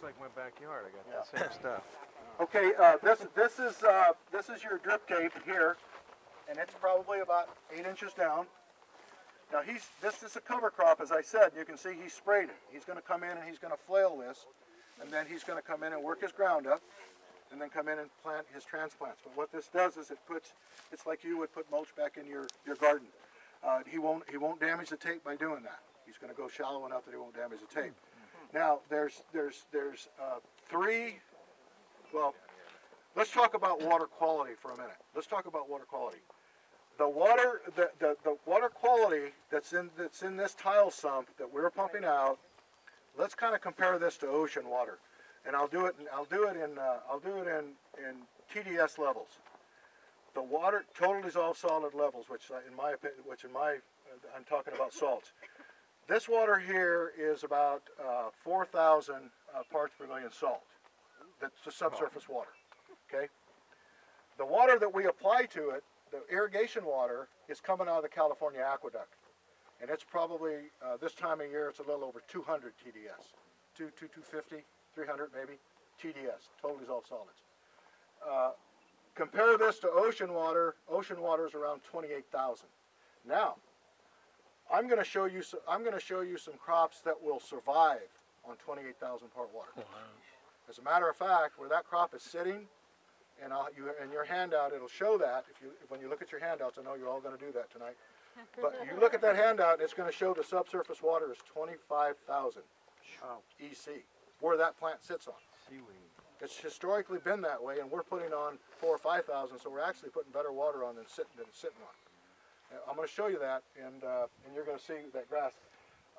looks like my backyard. I got the same stuff. Okay, this is your drip gate here, and it's probably about 8 inches down. Now this is a cover crop, as I said. You can see he sprayed it. He's going to come in and he's going to flail this, and then he's going to come in and work his ground up, and then come in and plant his transplants. But what this does is it's like you would put mulch back in your garden. He won't damage the tape by doing that. He's going to go shallow enough that he won't damage the tape. Now there's three. Well, let's talk about water quality for a minute. Let's talk about water quality. The water quality that's in this tile sump that we're pumping out. Let's kind of compare this to ocean water, and I'll do it in TDS levels. The water total dissolved solid levels, which I'm talking about salts. This water here is about 4,000 parts per million salt. That's the subsurface water. Okay. The water that we apply to it, the irrigation water, is coming out of the California aqueduct, and it's probably this time of year it's a little over 200 TDS, 250, 300 maybe TDS, total dissolved solids. Compare this to ocean water. Ocean water is around 28,000. Now, I'm going to show you some crops that will survive on 28,000 part water. Wow. As a matter of fact, where that crop is sitting, and in your handout it'll show that. When you look at your handouts, I know you're all going to do that tonight. But you look at that handout, it's going to show the subsurface water is 25,000 EC, where that plant sits on. Seaweed. It's historically been that way, and we're putting on 4,000 or 5,000, so we're actually putting better water on than it's sitting on. I'm going to show you that, and you're going to see that grass.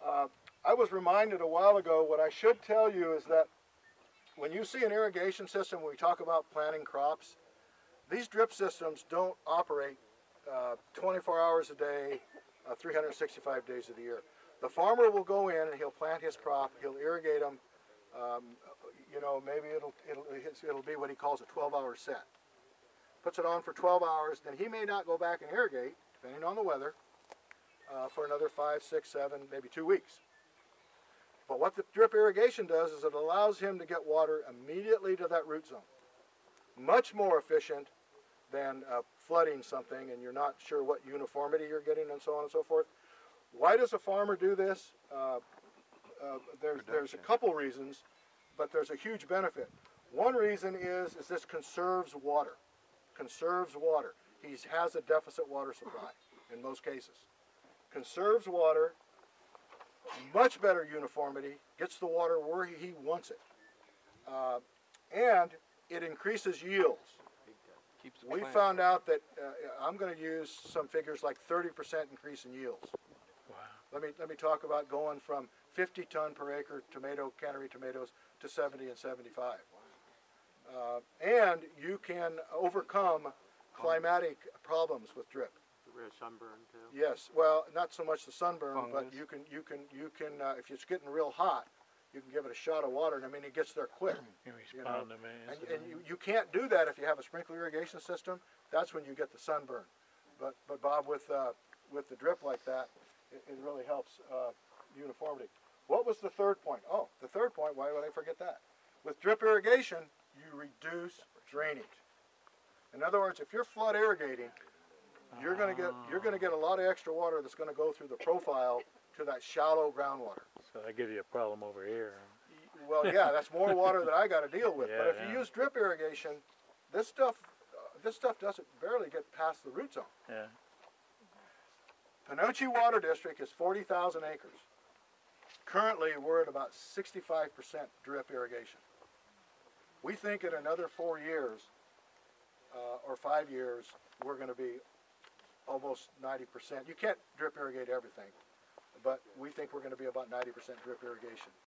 I was reminded a while ago, what I should tell you is that when you see an irrigation system, when we talk about planting crops, these drip systems don't operate 24 hours a day, 365 days of the year. The farmer will go in and he'll plant his crop, he'll irrigate them. Maybe it'll be what he calls a 12-hour set. Puts it on for 12 hours, then he may not go back and irrigate, depending on the weather, for another 5, 6, 7, maybe 2 weeks. But what the drip irrigation does is it allows him to get water immediately to that root zone. Much more efficient than flooding something and you're not sure what uniformity you're getting and so on and so forth. Why does a farmer do this? There's a couple reasons, but there's a huge benefit. One reason is this conserves water. Conserves water. He has a deficit water supply in most cases. Conserves water, much better uniformity, gets the water where he wants it. And it increases yields. We found out that I'm going to use some figures like 30% increase in yields. Wow. Let me talk about going from 50 ton per acre cannery tomatoes to 70 and 75. And you can overcome climatic problems with drip. Sunburn too. Yes, well, not so much the sunburn, Fungus. but you can if it's getting real hot, you can give it a shot of water, and I mean it gets there quick. And you can't do that if you have a sprinkler irrigation system. That's when you get the sunburn. But Bob, with the drip like that, it really helps uniformity. What was the third point? Oh, the third point. Why would I forget that? With drip irrigation, you reduce drainage. In other words, if you're flood irrigating, you're going to get a lot of extra water that's going to go through the profile to that shallow groundwater. So that gives you a problem over here. Well, yeah, that's more water that I got to deal with. Yeah, but if you use drip irrigation, this stuff doesn't barely get past the root zone. Yeah. Pinocci Water District is 40,000 acres. Currently, we're at about 65% drip irrigation. We think in another 4 years or 5 years, we're going to be almost 90%. You can't drip irrigate everything, but we think we're going to be about 90% drip irrigation.